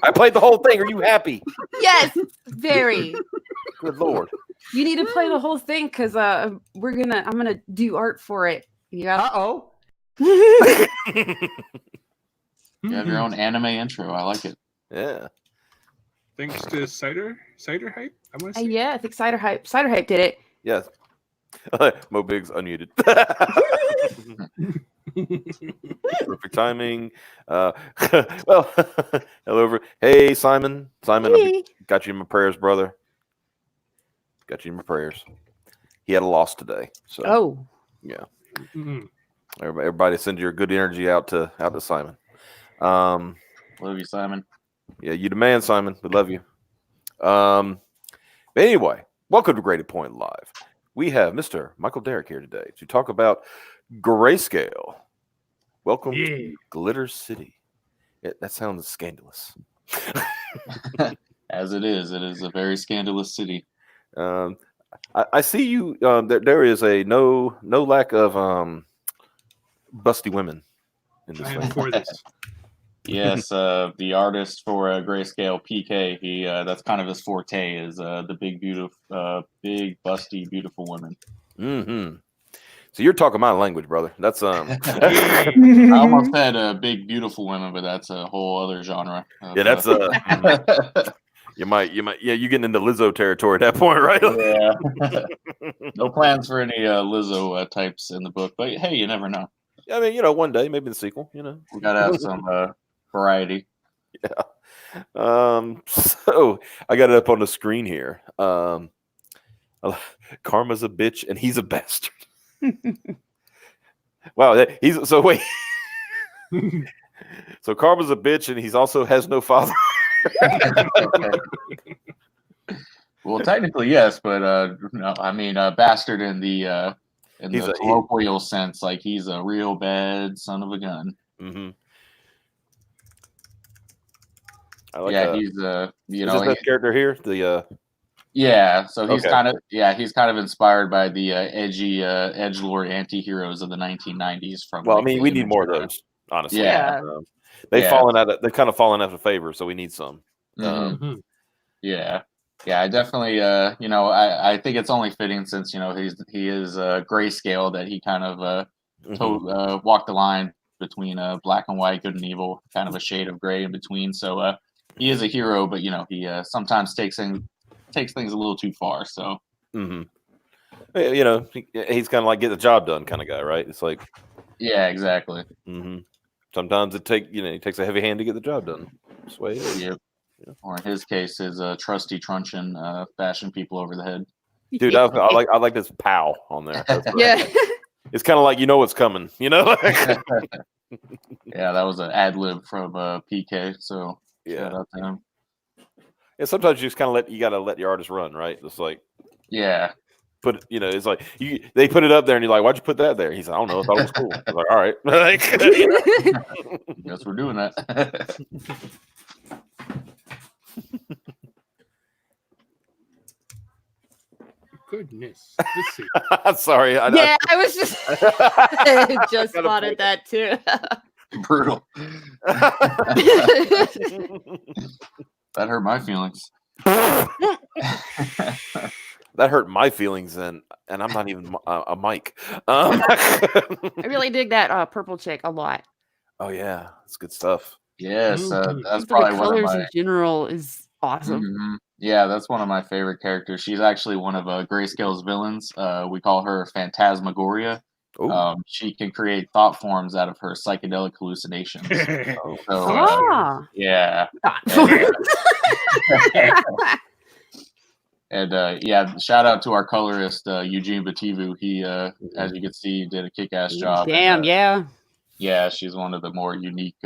I played the whole thing. Are you happy? Yes, very. Good Lord. You need to play the whole thing because I'm gonna do art for it. Yeah. You have your own anime intro. I like it. Yeah. Thanks to Cider Hype, I want to say. Yeah, I think Cider Hype did it. Yes. Mo Biggs unmuted. Perfect timing. Well, hello. Hey, Simon. Simon, Hey. got you in my prayers, brother. Got you in my prayers. He had a loss today. So, Oh. yeah. Mhm. Everybody send your good energy out to Simon. Love you, Simon. Yeah, you the man, Simon. We love you. But anyway, welcome to Graded Point Live. We have Mr. Michael Derrick here today to talk about Grayscale. Welcome to Glitter City. That sounds scandalous. As it is a very scandalous city. I see you. There is a no lack of busty women in this I am thing. for this. Yes, the artist for Grayscale, PK. He that's kind of his forte is the big, beautiful, big, busty, beautiful women. Mm-hmm. So you're talking my language, brother. That's I almost said big, beautiful women, but that's a whole other genre. Yeah, that's you might you're getting into Lizzo territory at that point, right? Yeah. No plans for any Lizzo types in the book, but hey, you never know. I mean, one day, maybe the sequel, We gotta have some variety. Yeah. So I got it up on the screen here. Karma's a bitch and he's a bastard. Wow, he's so wait. So Karma's a bitch and he's also has no father. Well, technically yes, but no, I mean bastard in the colloquial sense, like he's a real bad son of a gun. Mm-hmm. He's his best character here. So he's kind of inspired by the edgy edgelord anti-heroes of the 1990s. Well, I mean, we need more of those, honestly. Yeah. They've kind of fallen out of favor, so we need some. Mm-hmm. I definitely I think it's only fitting since he is Grayscale that he kind of walked the line between black and white, good and evil, kind of a shade of gray in between. So he is a hero, but he sometimes takes things a little too far. So he's kind of like get the job done kind of guy, right? It's like exactly. Mm-hmm. Sometimes it takes a heavy hand to get the job done. That's the way it is. Yep. Yeah. Or in his case, his trusty truncheon bashing people over the head. Dude, I like this pow on there. Yeah. It's kind of like what's coming, Yeah, that was an ad lib from PK. So shout out to him. Yeah, sometimes you just kind of gotta let your artist run, right? It's like it's like they put it up there and you're like, why'd you put that there? He's like, I don't know, I thought it was cool. I was like, all right. Guess we're doing that. Goodness. Let's see. I'm sorry. I was just just spotted that too. Brutal. That hurt my feelings. That hurt my feelings, and I'm not even a mic. I really dig that purple chick a lot. Oh yeah, it's good stuff. Yes, that's probably one of my in general is awesome. Mm-hmm. Yeah, that's one of my favorite characters. She's actually one of Grayscale's villains. We call her Phantasmagoria. She can create thought forms out of her psychedelic hallucinations. And shout out to our colorist Eugene Bativu. He, as you can see, did a kick-ass job. Damn, yeah, she's one of the more unique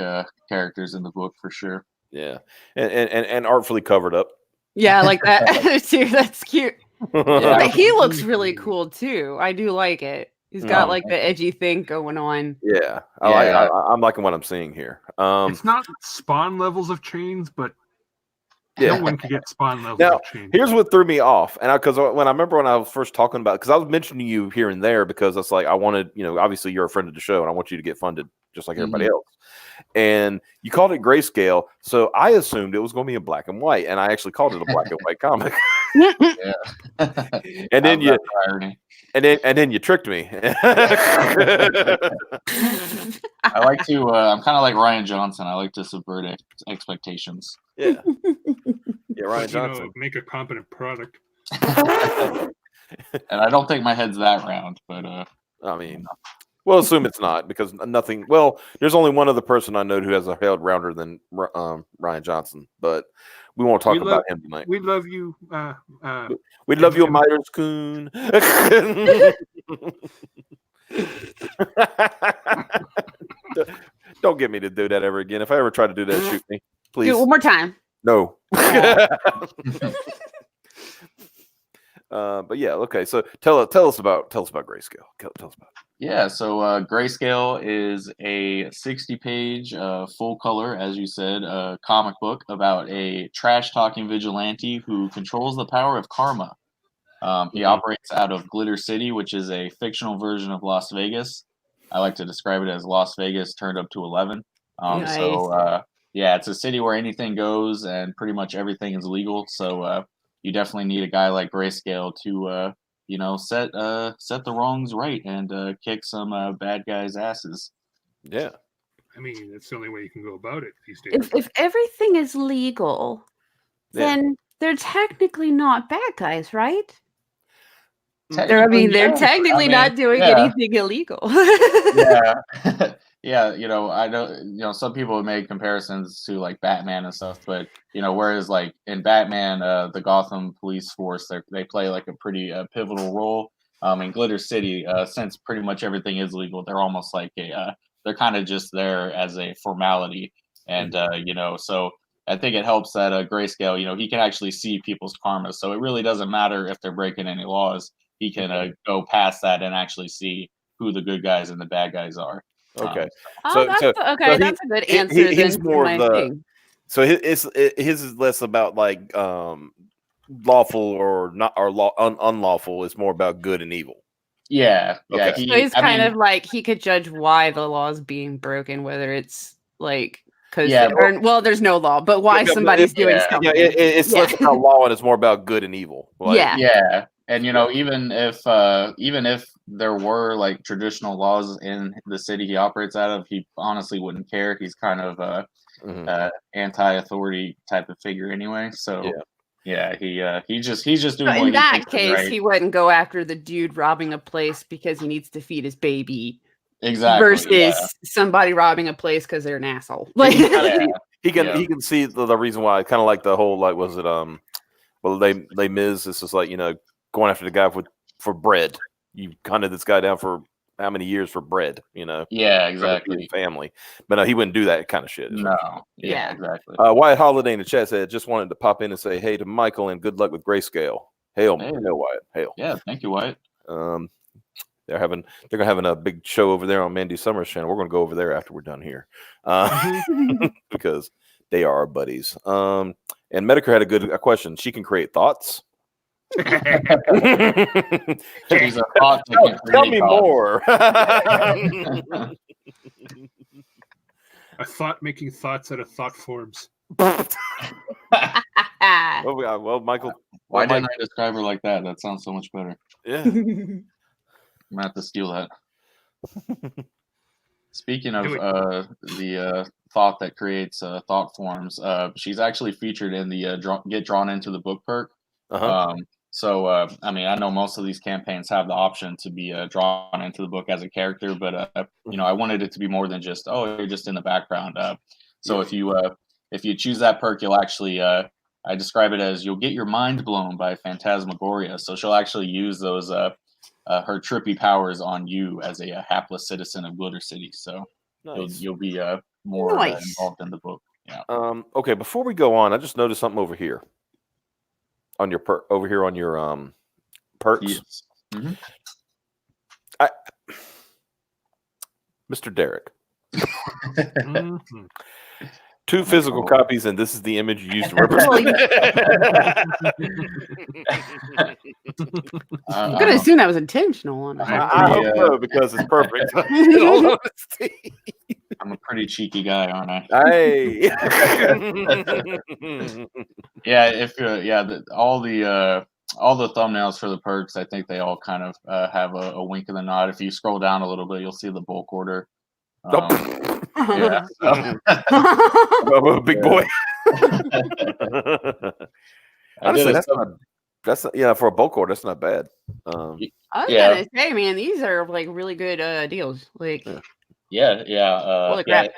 characters in the book for sure. Yeah, and artfully covered up. Yeah, like that too. That's cute. Yeah. But he looks really cool too. I do like it. He's got like the edgy thing going on. Yeah, I'm liking what I'm seeing here. It's not Spawn levels of chains, but No one could get spawn level Now, to change. here's what threw me off, and because when I was first talking about, because I was mentioning you here and there because it's like I wanted, obviously you're a friend of the show, and I want you to get funded just like everybody else. And you called it Grayscale, so I assumed it was going to be in black and white, and I actually called it a black and white comic. And then and then you tricked me. I like to. I'm kind of like Ryan Johnson. I like to subvert expectations. Yeah, Ryan But, Johnson. make a competent product. And I don't think my head's that round, but I mean, we'll assume it's not because nothing. Well, there's only one other person I know who has a head rounder than Ryan Johnson, but we won't talk about him tonight. We love you. We love you, Myers Coon. Don't get me to do that ever again. If I ever try to do that, shoot me, please. Do it one more time. No. But yeah, okay. So tell us about Grayscale. Tell us about it. Yeah, so Grayscale is a 60-page full color, as you said, comic book about a trash-talking vigilante who controls the power of karma. He operates out of Glitter City, which is a fictional version of Las Vegas. I like to describe it as Las Vegas turned up to 11. Nice. So yeah, it's a city where anything goes and pretty much everything is legal. So you definitely need a guy like Grayscale to set the wrongs right and kick some bad guys' asses. Yeah. I mean, that's the only way you can go about it these days. If everything is legal, then they're technically not bad guys, right? They're technically not doing anything illegal. Yeah. Yeah, I know, some people have made comparisons to like Batman and stuff, but whereas like in Batman, the Gotham police force, they play like a pretty pivotal role. In Glitter City, since pretty much everything is legal, they're almost like they're kind of just there as a formality, and so I think it helps that Grayscale, he can actually see people's karma, so it really doesn't matter if they're breaking any laws. He can go past that and actually see who the good guys and the bad guys are. Okay. That's a good answer. He's more of the. So his is less about like lawful or not or unlawful. It's more about good and evil. Yeah. Okay. Yeah. So he's kind of like he could judge why the law is being broken, whether it's like because there's no law, but why somebody's doing something. Yeah, it's less about law and it's more about good and evil. Like, yeah. And even if there were like traditional laws in the city he operates out of, he honestly wouldn't care. He's kind of anti-authority type of figure anyway. So he's just doing. So in that case, he wouldn't go after the dude robbing a place because he needs to feed his baby. Exactly. Versus somebody robbing a place because they're an asshole. Like he can see the reason why. Kind of like the whole like was it Les Mis. This is like going after the guy for bread. You hunted this guy down for how many years for bread, Yeah, exactly. Family. But no, he wouldn't do that kind of shit. No. Yeah, exactly. Wyatt Holiday in the chat said, just wanted to pop in and say hey to Michael and good luck with Grayscale. Hail, Wyatt. Hail. Yeah, thank you, Wyatt. They're having a big show over there on Mandy Summers' channel. We're gonna go over there after we're done here. Because they are our buddies. And Medicare had a question. She can create thoughts. She's a thought. Tell me more. A thought making thoughts out of thought forms. Well, Michael. Why didn't I describe her like that? That sounds so much better. Yeah. I'm gonna have to steal that. Speaking of the thought that creates thought forms, she's actually featured in the Get Drawn Into the Book perk. So, I mean, I know most of these campaigns have the option to be drawn into the book as a character, but I wanted it to be more than just you're just in the background. So if you choose that perk, you'll actually I describe it as you'll get your mind blown by Phantasmagoria. So she'll actually use those her trippy powers on you as a hapless citizen of Glitter City. So you'll be more involved in the book. Yeah. Okay, before we go on, I just noticed something over here. On your over here on your perks. Yes. Mm-hmm. Mr. Derrick. 2 physical copies, and this is the image you used to represent. I'm gonna assume that was intentional. On I hope so, because it's perfect. I'm a pretty cheeky guy, aren't I? Hey. Yeah, if all the thumbnails for the perks, I think they all kind of have a wink of the nod. If you scroll down a little bit, you'll see the bulk order. Yeah, so. I'm a big boy. Honestly, that's for a bulk order, that's not bad. I was gonna say, man, these are like really good deals. Like, holy crap.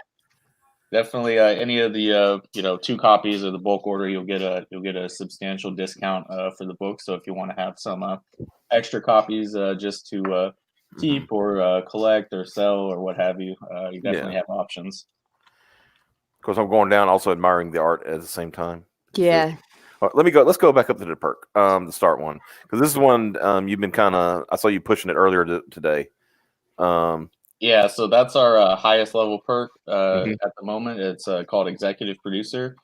Definitely, any of the 2 copies of the bulk order, you'll get a substantial discount for the book. So if you want to have some extra copies just to keep or collect or sell or what have you, you definitely have options. Of course, I'm going down, also admiring the art at the same time. Yeah. Let's go back up to the perk, the start one, because this is one you've been I saw you pushing it earlier today. Yeah, so that's our highest level perk at the moment. It's called Executive Producer.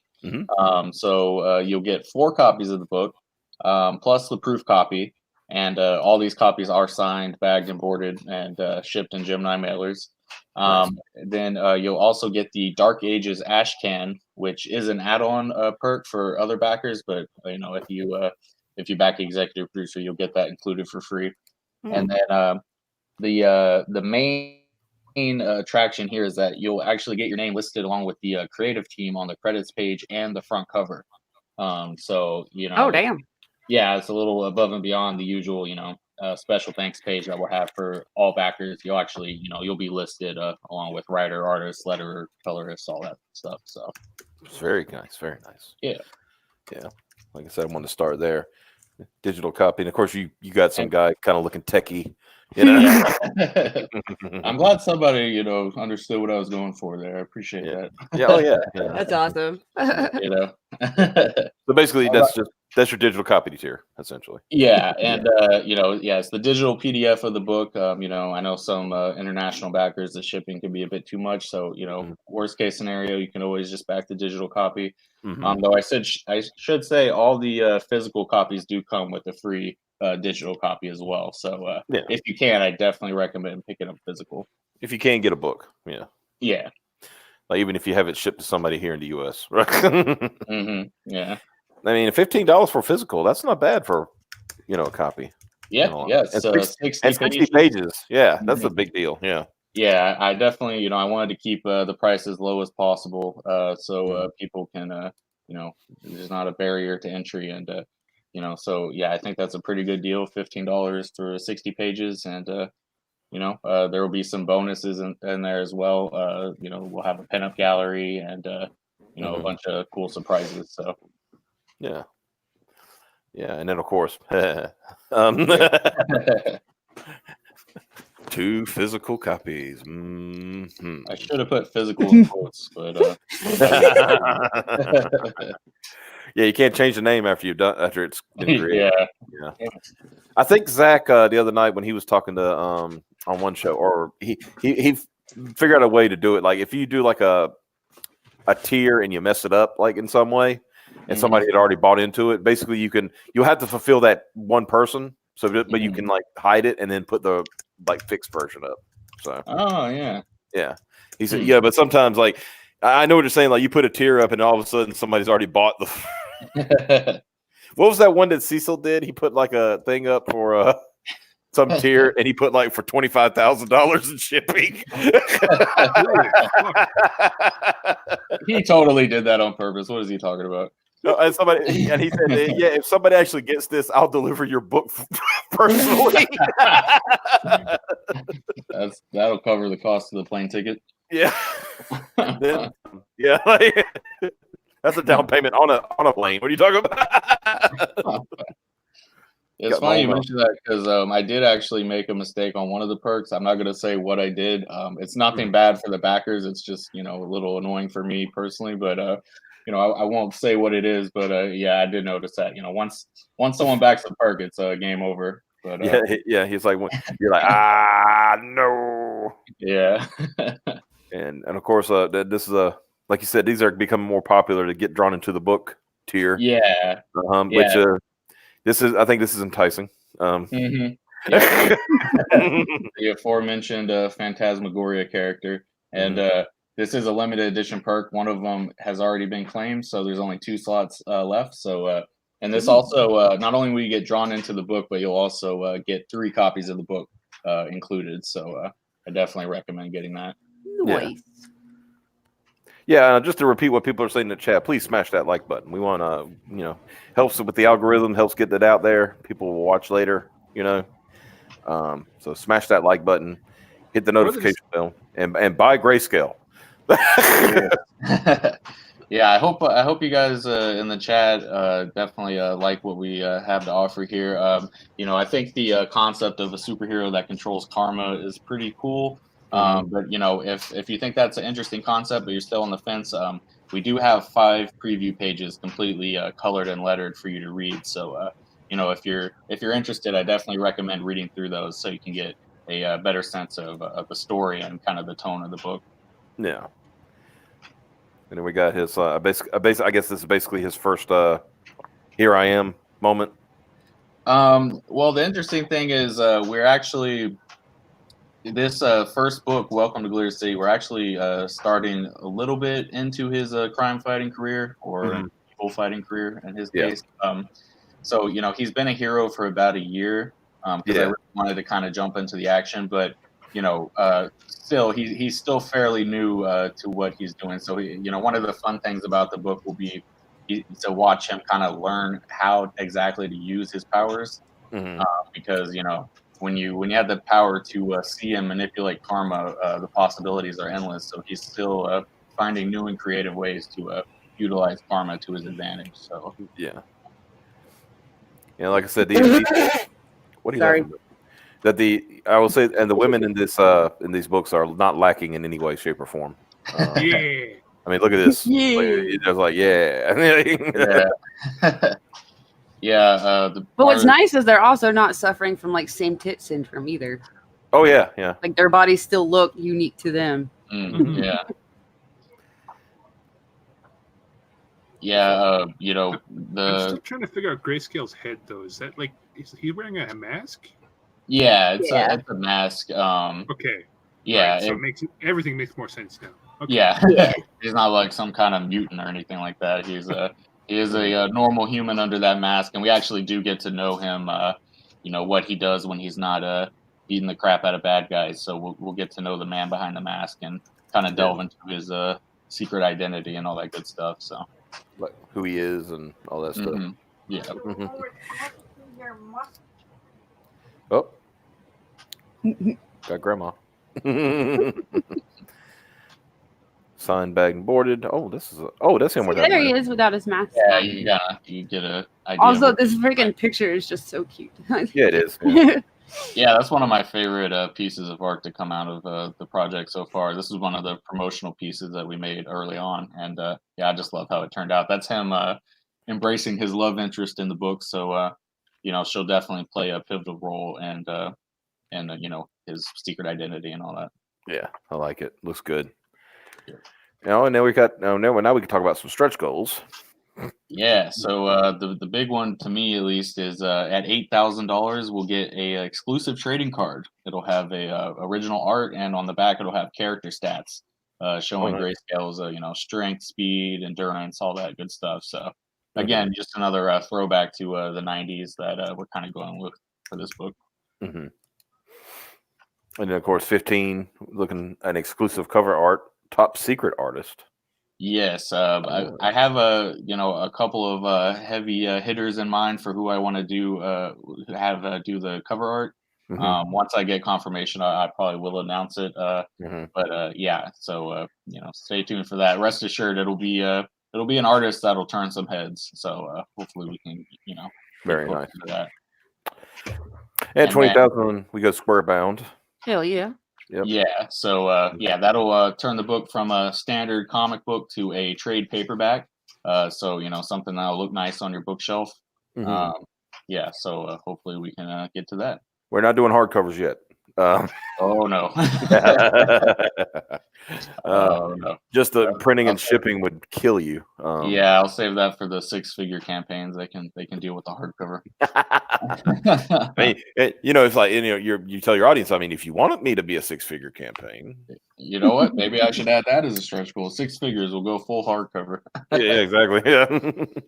So you'll get 4 copies of the book, plus the proof copy, and all these copies are signed, bagged, and boarded, and shipped in Gemini mailers. Then you'll also get the Dark Ages Ash Can, which is an add-on perk for other backers, but if you back Executive Producer, you'll get that included for free. And then the main attraction here is that you'll actually get your name listed along with the creative team on the credits page and the front cover. So oh damn, yeah, it's a little above and beyond the usual special thanks page that we'll have for all backers. You'll actually you'll be listed along with writer, artist, letterer, colorist, all that stuff. So it's very nice, very nice. Yeah. Like I said, I wanted to start there. Digital copy, and of course you got some guy kind of looking techie. I'm glad somebody understood what I was going for there. I appreciate that. That's awesome. So basically, that's your digital copy tier, essentially. And it's the digital PDF of the book. I know some international backers, the shipping can be a bit too much. So worst case scenario, you can always just back the digital copy. Though I should say all the physical copies do come with a free digital copy as well. So if you can, I definitely recommend picking up physical. If you can get a book, yeah. Like even if you have it shipped to somebody here in the U.S., right? Yeah. I mean, $15 for physical, that's not bad for a copy. It's 60 pages. Yeah, that's a big deal. Yeah, I definitely I wanted to keep the price as low as possible so people can there's not a barrier to entry, and so I think that's a pretty good deal. $15 for 60 pages, and there will be some bonuses in there as well. We'll have a pinup gallery and a bunch of cool surprises. So and then of course 2 physical copies. I should have put physical in quotes, but you can't change the name after it's been created. Yeah. I think Zach the other night when he was talking to on one show, or he figured out a way to do it. Like if you do like a tier and you mess it up like in some way, and somebody had already bought into it, basically you'll have to fulfill that one person. So, but you can like hide it and then put the like fixed version up. So. Oh yeah. He said but sometimes like I know what you're saying. Like you put a tier up and all of a sudden somebody's already bought the. What was that one that Cecil did? He put like a thing up for some tier, and he put like for $25,000 in shipping. He totally did that on purpose. What is he talking about? And he said, if somebody actually gets this, I'll deliver your book personally. That'll cover the cost of the plane ticket. That's a down payment on a plane. What are you talking about? It's funny you mentioned that because I did actually make a mistake on one of the perks. I'm not going to say what I did. It's nothing bad for the backers. It's just a little annoying for me personally. But I won't say what it is. But I did notice that once someone backs a perk, it's game over. But he's like you're like no. Yeah. And of course this is like you said, these are becoming more popular to get drawn into the book tier. Yeah. Which I think this is enticing. Mm-hmm. Yeah. The aforementioned Phantasmagoria character, and this is a limited edition perk. One of them has already been claimed, so there's only 2 slots left. So, and this also not only will you get drawn into the book, but you'll also get 3 copies of the book included. So, I definitely recommend getting that. Nice. Yeah, just to repeat what people are saying in the chat, please smash that like button. We want to, helps with the algorithm, helps get that out there. People will watch later, So smash that like button, hit the notification bell, and buy Grayskale. Yeah, I hope you guys in the chat definitely like what we have to offer here. I think the concept of a superhero that controls karma is pretty cool. But if you think that's an interesting concept, but you're still on the fence, we do have 5 preview pages completely colored and lettered for you to read. So if you're interested, I definitely recommend reading through those so you can get a better sense of the story and kind of the tone of the book. Yeah. And then we got his I guess this is basically his first here I am moment. Well, the interesting thing is we're actually this first book, Welcome to Glitter City, we're actually starting a little bit into his crime fighting career or evil fighting career in his case. So he's been a hero for about a year because I really wanted to kind of jump into the action, but still he's still fairly new to what he's doing. So one of the fun things about the book will be to watch him kind of learn how exactly to use his powers, because when you have the power to see and manipulate karma, the possibilities are endless. So he's still finding new and creative ways to utilize karma to his advantage. So like I said, what do you Sorry. I will say, and the women in these books are not lacking in any way, shape, or form. Yeah. I mean, look at this. Yeah. It's just like, But what's nice is they're also not suffering from like same tit syndrome either. Oh yeah. Like their bodies still look unique to them. Yeah. I'm still trying to figure out Grayscale's head though. Is that like is he wearing a mask? Yeah, it's a mask. Okay. Yeah. Right, so everything makes more sense now. Okay. Yeah. He's not like some kind of mutant or anything like that. He is a normal human under that mask, and we actually do get to know him. What he does when he's not beating the crap out of bad guys. So we'll get to know the man behind the mask and kind of delve into his secret identity and all that good stuff. So, like who he is and all that stuff. Yeah. Oh, got grandma. Signed, bagged, and boarded. Oh, that's him. There he is without his mask. Yeah, you get a idea. Also, this freaking picture is just so cute. Yeah, it is. Yeah, that's one of my favorite pieces of art to come out of the project so far. This is one of the promotional pieces that we made early on, and I just love how it turned out. That's him embracing his love interest in the book. So she'll definitely play a pivotal role, and his secret identity and all that. Yeah, I like it. Looks good. And then we got now we can talk about some stretch goals. Yeah, so the big one to me at least is at $8,000 we'll get a exclusive trading card. It'll have a original art, and on the back it'll have character stats showing Grayscale's strength, speed, endurance, all that good stuff. So again, just another throwback to the 90s that we're kind of going with for this book. And then of course 15 looking an exclusive cover art, top secret artist. Yes, I have a couple of heavy hitters in mind for who I want to do do the cover art. Once I get confirmation, I probably will announce it. But so stay tuned for that. Rest assured, it'll be an artist that'll turn some heads. So hopefully we can very nice for that. And 20,000 we go square bound. Hell yeah. Yep. Yeah, so that'll turn the book from a standard comic book to a trade paperback. So something that'll look nice on your bookshelf. So hopefully we can get to that. We're not doing hardcovers yet. Oh no. No. Just the printing and shipping would kill you. Yeah, I'll save that for the 6-figure campaigns. They can deal with the hardcover. I mean, it's like you tell your audience. I mean, if you wanted me to be a 6-figure campaign, you know what? Maybe I should add that as a stretch goal. 6 figures will go full hardcover. yeah, exactly. Yeah.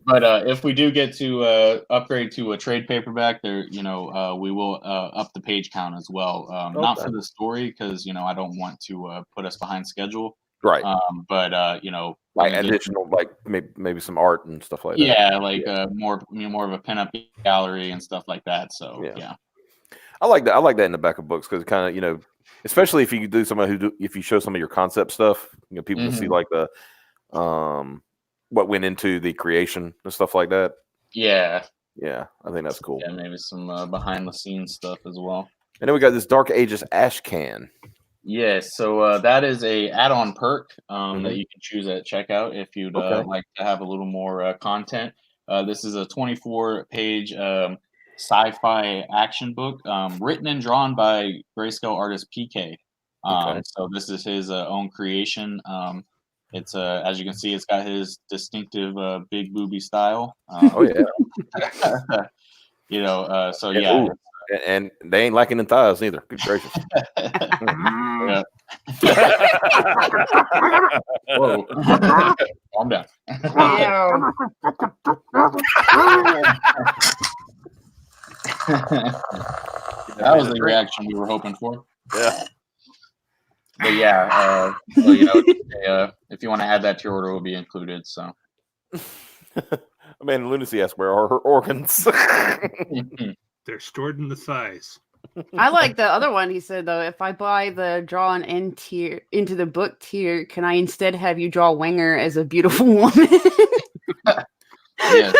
But if we do get to upgrade to a trade paperback, we will up the page count as well. Not for the story because I don't want to put us behind schedule. Right. But like additional, like maybe some art and stuff like that. Yeah, like more of a pinup gallery and stuff like that. So yeah. I like that. I like that in the back of books because kind of especially if you do if you show some of your concept stuff, people can see like the what went into the creation and stuff like that. Yeah, I think that's cool. Yeah, maybe some behind the scenes stuff as well. And then we got this Dark Ages ash can. Yes, so that is a add-on perk that you can choose at checkout if you'd like to have a little more content. This is a 24-page sci-fi action book written and drawn by Grayskale artist PK. So this is his own creation. It's as you can see, it's got his distinctive big booby style. So yeah. And they ain't lacking in thighs either. Good gracious. Whoa. Calm down. That was the reaction we were hoping for. Yeah. But yeah, if you want to add that to your order, it will be included. So. Man, Lunacy asked where are her organs? They're stored in the thighs. I like the other one. He said, though, if I buy the draw an end tier into the book tier, can I instead have you draw Wenger as a beautiful woman? Yes.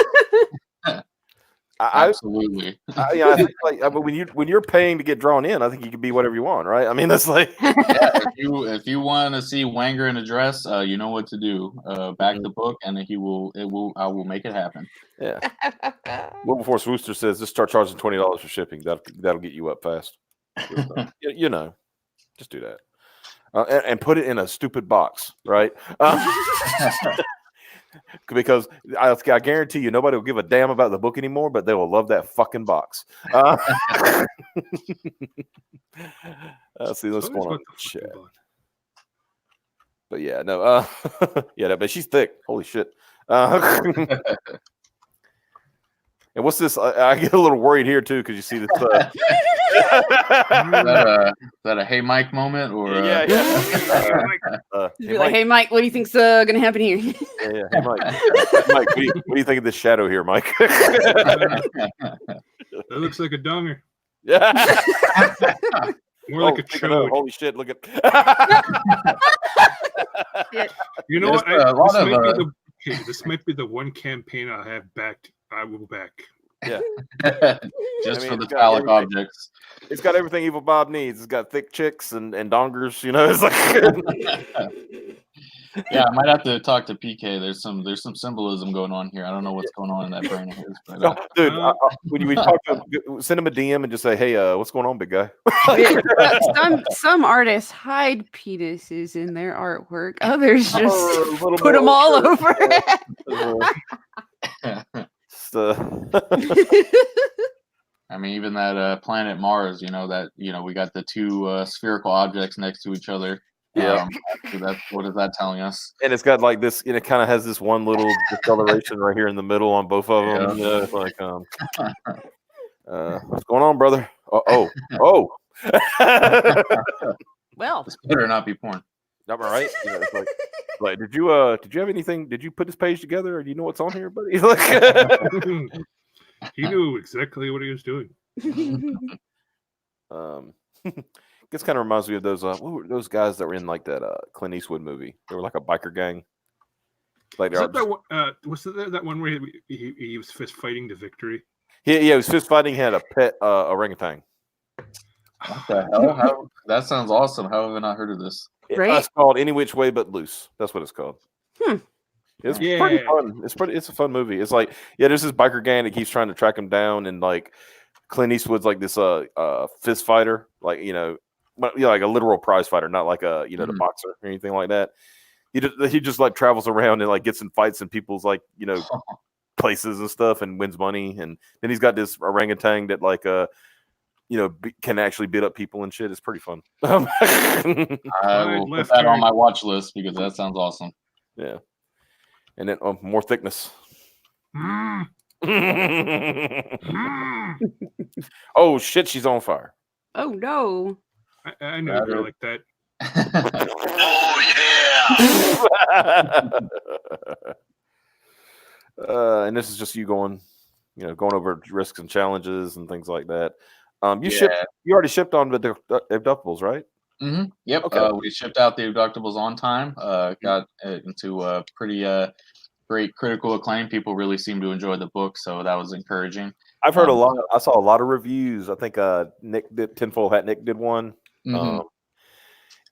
Absolutely. I think when you're paying to get drawn in, I think you can be whatever you want, right? I mean, that's like if you want to see Wenger in a dress, you know what to do. Back the book, and I will make it happen. Yeah. Wilberforce Wooster says just start charging $20 for shipping. That'll get you up fast. Just do that, and put it in a stupid box, right? Because I guarantee you nobody will give a damn about the book anymore, but they will love that fucking box. See what's going on. Shit. But yeah, no, but she's thick. Holy shit. And what's this? I get a little worried here too because you see this. Is that a hey Mike moment or? Hey Mike, what do you think's gonna happen here? Yeah. Hey Mike, what do you think of this shadow here, Mike? That looks like a donger. Yeah. More like a chode. Holy shit! Look at. You know what? This might be the one campaign I have backed. I will back. Yeah. Just for the phallic objects. It's got everything Evil Bob needs. It's got thick chicks and dongers. It's like. Yeah, I might have to talk to PK. There's some symbolism going on here. I don't know what's going on in that brain of his. But, dude, when you talk to him, send him a DM and just say, "Hey, what's going on, big guy?" some artists hide penises in their artwork. Others just put them all over. I mean, even that planet Mars. We got the two spherical objects next to each other. Yeah. What is that telling us? And it's got like this, it kind of has this one little deceleration right here in the middle on both of them. Yeah. It's like, what's going on, brother? Oh. Well, this better not be porn. Am I right? Yeah, it's like, did you have anything? Did you put this page together? Or do you know what's on here, buddy? He knew exactly what he was doing. This kind of reminds me of those those guys that were in like that Clint Eastwood movie. They were like a biker gang. Like was that one where he was fist fighting to victory? Yeah, he was fist fighting. He had a pet orangutan. What the hell? That sounds awesome. How have I not heard of this? It's called Any Which Way But Loose. That's what it's called. It's pretty fun. It's a fun movie. It's like, there's this biker gang that keeps trying to track him down, and like Clint Eastwood's like this fist fighter, like like a literal prize fighter, not like a the boxer or anything like that. He just like travels around and like gets in fights in people's like places and stuff and wins money. And then he's got this orangutan that like can actually beat up people and shit. It's pretty fun. I will put that on my watch list because that sounds awesome. Yeah, and then more thickness. Oh shit, she's on fire. Oh no. I know you're like that. Oh yeah. And this is just you going over risks and challenges and things like that. You already shipped on the abductables, right? Mm-hmm. Yep. Okay. We shipped out the abductables on time. Got into pretty great critical acclaim. People really seemed to enjoy the book, so that was encouraging. I've heard a lot. I saw a lot of reviews. I think Nick did Tinfoil Hat. Nick did one,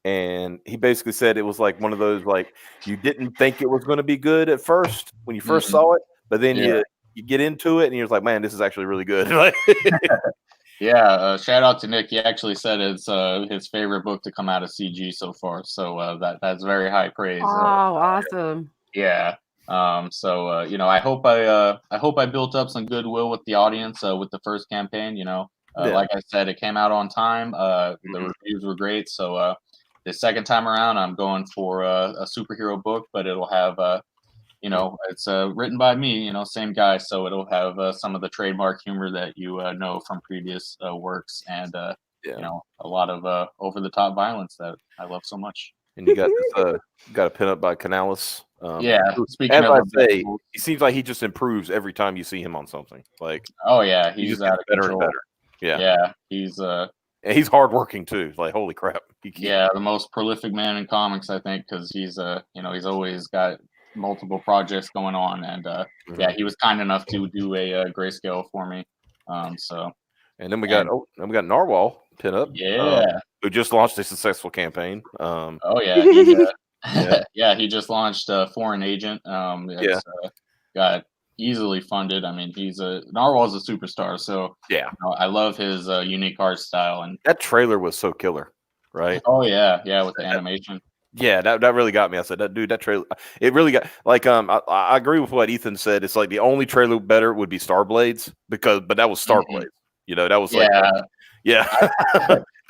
and he basically said it was like one of those like you didn't think it was going to be good at first when you first saw it, but then you get into it and you're like, man, this is actually really good. Yeah, shout out to Nick. He actually said it's his favorite book to come out of CG so far. So that's very high praise. Oh, awesome. Yeah. So I hope I built up some goodwill with the audience with the first campaign. Like I said, it came out on time. The reviews were great. So the second time around, I'm going for a superhero book, but it'll have it's written by me, same guy, so it'll have some of the trademark humor that you know from previous works, and a lot of over the top violence that I love so much. And you got this, got a pin up by Canales. Speaking as I say, he seems like he just improves every time you see him on something. Like, oh yeah, he's out of better control. and better. Yeah, he's he's hardworking too. Like, holy crap. The most prolific man in comics, I think, because he's he's always got multiple projects going on, and he was kind enough to do a Grayskale for me. And then we got Narwhal pin up. Who just launched a successful campaign. He just launched Foreign Agent. Got easily funded. I mean, Narwhal's a superstar, so I love his unique art style, and that trailer was so killer, right? Oh yeah, with the animation. Yeah, that really got me. I said, that trailer, it really got like I agree with what Ethan said. It's like the only trailer better would be Starblades but that was Starblades. That was like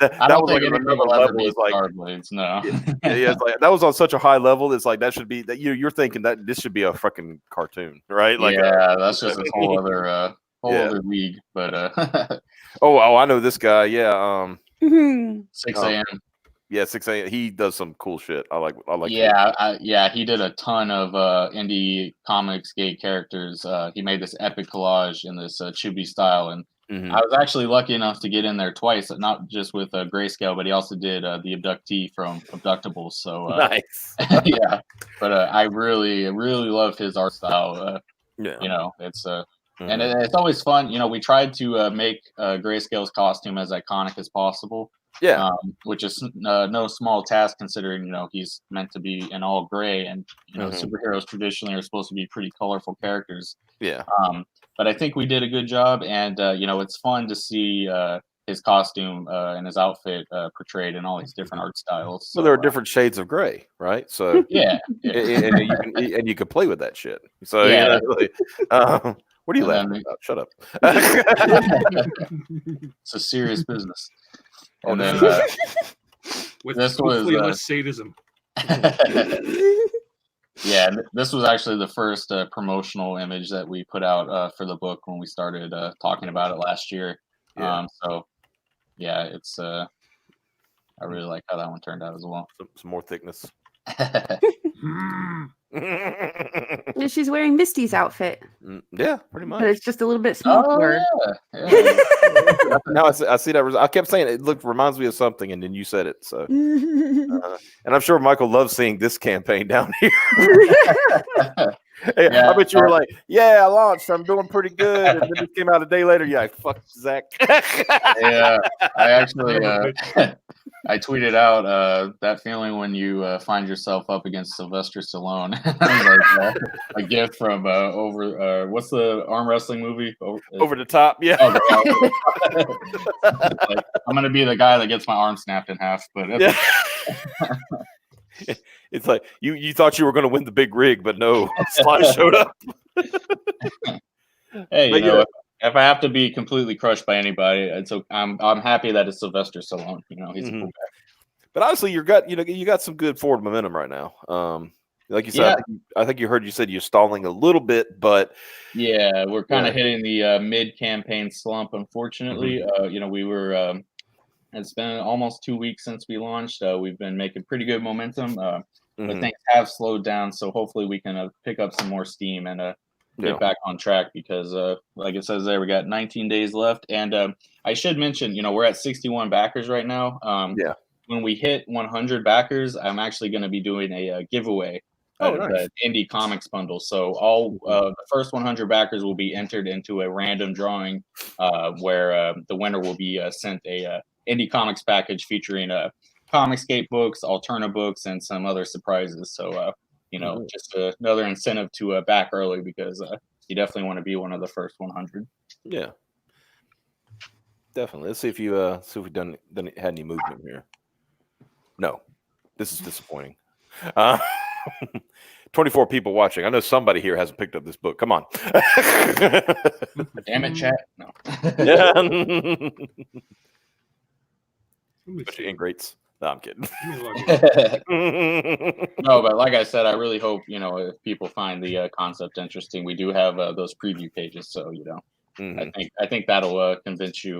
I don't think another level is like Starblades. No, it's like that was on such a high level. It's like that should be that you're thinking that this should be a fucking cartoon, right? Like that's just a whole other other league. But I know this guy. 6 a.m. Yeah, 6 a.m. He does some cool shit. I like. He did a ton of indie comics gay characters. He made this epic collage in this chibi style, and I was actually lucky enough to get in there twice, not just with Grayskale, but he also did the abductee from Abductables. So nice. But I really, really love his art style. It's and it's always fun. We tried to make Grayscale's costume as iconic as possible. Which is no small task considering he's meant to be in all gray, and superheroes traditionally are supposed to be pretty colorful characters. But I think we did a good job, and it's fun to see his costume and his outfit portrayed in all these different art styles. So there are different shades of gray, right? So and you can play with that shit. So what are you laughing about? Shut up. It's a serious business. And then with this was less sadism. This was actually the first promotional image that we put out for the book when we started talking about it last year. It's I really like how that one turned out as well. Some more thickness. And she's wearing Misty's outfit. Yeah, pretty much. But it's just a little bit smaller. Now I see that. I kept saying it reminds me of something, and then you said it. So, and I'm sure Michael loves seeing this campaign down here. I bet you were like, I launched. I'm doing pretty good. And then it came out a day later. Fuck Zach. I actually. I tweeted out that feeling when you find yourself up against Sylvester Stallone. Like, a gift from over what's the arm wrestling movie? Over the top, yeah. Like, I'm gonna be the guy that gets my arm snapped in half, but yeah. It's like you thought you were going to win the big rig, but no, Sly showed up. Hey, you know, if I have to be completely crushed by anybody, I'm happy that it's Sylvester Stallone. You know, he's a cool guy. But honestly, you got some good forward momentum right now. Like you said, I think you said you're stalling a little bit, but yeah, we're kind of hitting the mid-campaign slump. Unfortunately, you know, we were. It's been almost 2 weeks since we launched. We've been making pretty good momentum, but things have slowed down. So hopefully we can pick up some more steam and get back on track because, like it says there, we got 19 days left. And I should mention, you know, we're at 61 backers right now. When we hit 100 backers, I'm actually going to be doing a giveaway. The Indie Comics bundle. So all the first 100 backers will be entered into a random drawing where the winner will be sent a Indie Comics package featuring Comicsgate books, Alterna books, and some other surprises. So, you know, just another incentive to back early because you definitely want to be one of the first 100. Yeah, definitely. Let's see if you had any movement here. No, this is disappointing. 24 people watching. I know somebody here hasn't picked up this book. Come on. Damn it, chat. No. Bunch of ingrates. No, I'm kidding. No, but like I said, I really hope, you know, if people find the concept interesting, we do have those preview pages. So, you know, I think that'll convince you,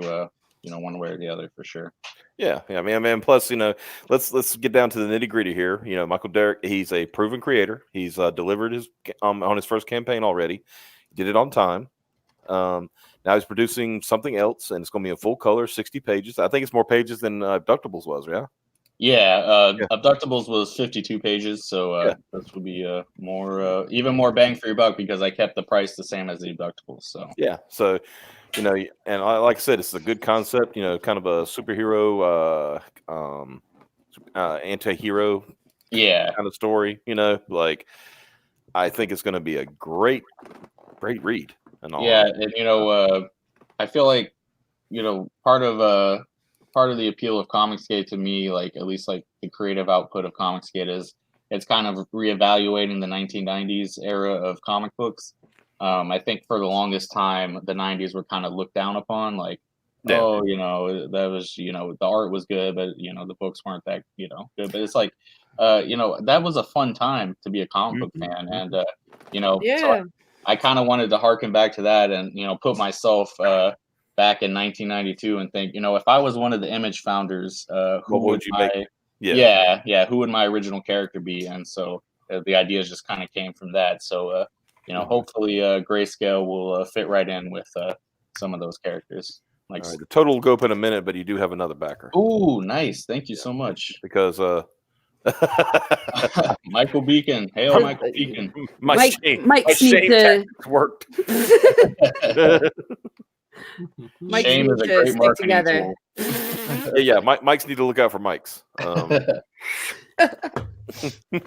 you know, one way or the other for sure. Yeah, man. Plus, you know, let's get down to the nitty gritty here. You know, Michael Derrick, he's a proven creator. He's delivered his on his first campaign already. He did it on time. Now he's producing something else, and it's going to be a full color, 60 pages. I think it's more pages than Abductables was, yeah? Yeah, Abductables was 52 pages, so this will be even more bang for your buck because I kept the price the same as the Abductables. So yeah, so you know, and like I said, it's a good concept. You know, kind of a superhero, anti-hero, kind of story. You know, like I think it's going to be a great read. And all and you know, I feel like, you know, part of the appeal of Comicsgate to me, like at least like the creative output of Comicsgate is it's kind of reevaluating the 1990s era of comic books. I think for the longest time, the 90s were kind of looked down upon, like, oh, you know, that was, you know, the art was good, but you know, the books weren't that, you know, good. But it's like, you know, that was a fun time to be a comic book fan, and you know, so I kind of wanted to harken back to that and, you know, put myself back in 1992 and think, you know, if I was one of the Image founders, who would you make? Who would my original character be? And so the ideas just kind of came from that. So, you know, hopefully Grayskale will fit right in with some of those characters. Like, all right, the total will go up in a minute, but you do have another backer. Oh, nice. Thank you so much. Because Michael Beacon. Hail, Michael Beacon. Mike needs to worked. Mike needs to stick together. Yeah. Mike's need to look out for Mike's. I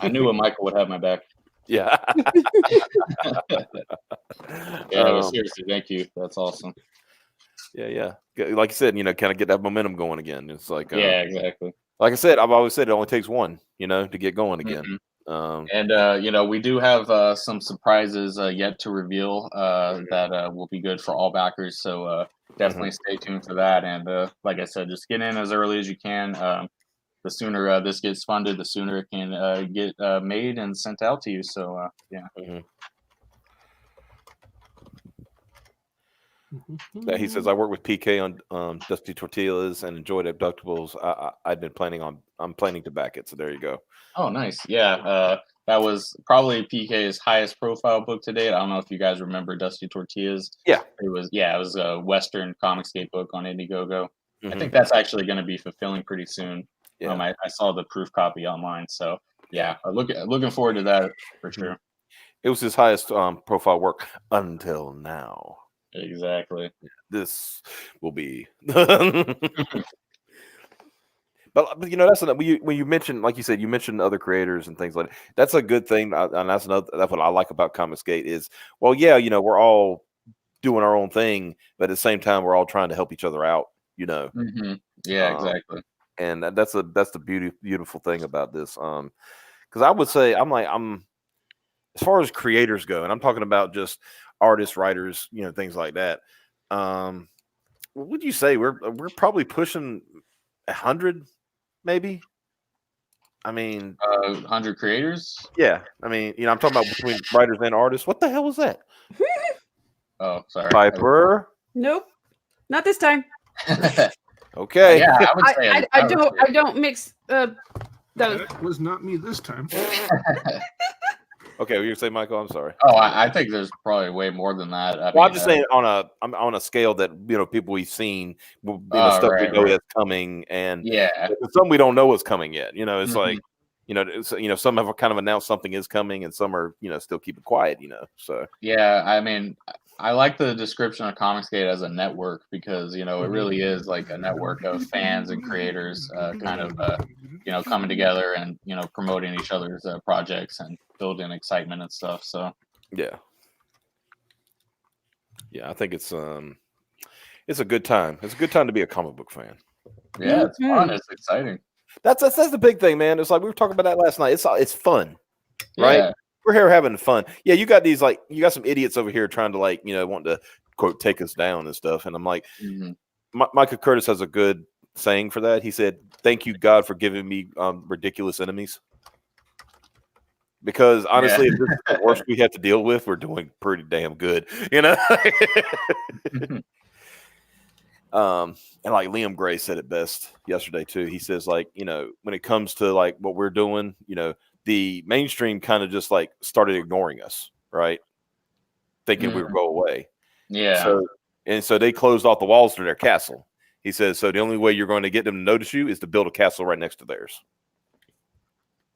knew Michael would have my back. Yeah. Seriously, thank you. That's awesome. Yeah. Like you said, you know, kind of get that momentum going again. It's like exactly. Like I said, I've always said it only takes one, you know, to get going again. And you know, we do have some surprises yet to reveal that will be good for all backers. So definitely stay tuned for that. And like I said, just get in as early as you can. The sooner this gets funded, the sooner it can get made and sent out to you. So He says, I work with PK on Dusty Tortillas and enjoyed Abductables. I'm planning to back it. So there you go. Oh, nice. Yeah. That was probably PK's highest profile book to date. I don't know if you guys remember Dusty Tortillas. Yeah. It was a Western Comicsgate book on Indiegogo. I think that's actually going to be fulfilling pretty soon. Yeah. I saw the proof copy online. So yeah, looking forward to that for sure. It was his highest profile work until now. Exactly. This will be. But But you know, that's when you mentioned, like you said, you mentioned other creators and things like that. That's a good thing, and that's what I like about Comicsgate is, well, yeah, you know, we're all doing our own thing, but at the same time, we're all trying to help each other out. You know. Mm-hmm. Yeah, exactly. And that's the beautiful thing about this. Because I would say I'm as far as creators go, and I'm talking about just artists, writers, you know, things like that. What would you say we're probably pushing 100, maybe? I mean, 100 creators. Yeah, I mean, you know, I'm talking about between writers and artists. What the hell was that? Oh, sorry, Piper. Nope, not this time. Okay. Yeah, I would say I don't mix those. That was not me this time. Okay, you say, Michael? I'm sorry. Oh, I think there's probably way more than that. I'm just saying on a scale that, you know, people we've seen, you know, stuff we know that's coming, and some we don't know what's coming yet. You know, it's like, you know, some have kind of announced something is coming, and some are, you know, still keeping quiet. You know, so yeah, I mean, I like the description of Comicsgate as a network because, you know, it really is like a network of fans and creators, kind of, you know, coming together and, you know, promoting each other's projects and building excitement and stuff. So yeah, I think it's a good time. It's a good time to be a comic book fan. Yeah, it's fun. It's exciting. That's the big thing, man. It's like we were talking about that last night. It's fun, right? Yeah. We're here having fun. Yeah, you got some idiots over here trying to, like, you know, want to quote take us down and stuff. And I'm like, Michael Curtis has a good saying for that. He said, "Thank you, God, for giving me ridiculous enemies." Because honestly, if this is the worst we have to deal with, we're doing pretty damn good, you know. And like Liam Gray said it best yesterday too. He says, like, you know, when it comes to like what we're doing, you know, the mainstream kind of just like started ignoring us, right? Thinking we would go away. Yeah. So they closed off the walls to their castle. He says, so the only way you're going to get them to notice you is to build a castle right next to theirs.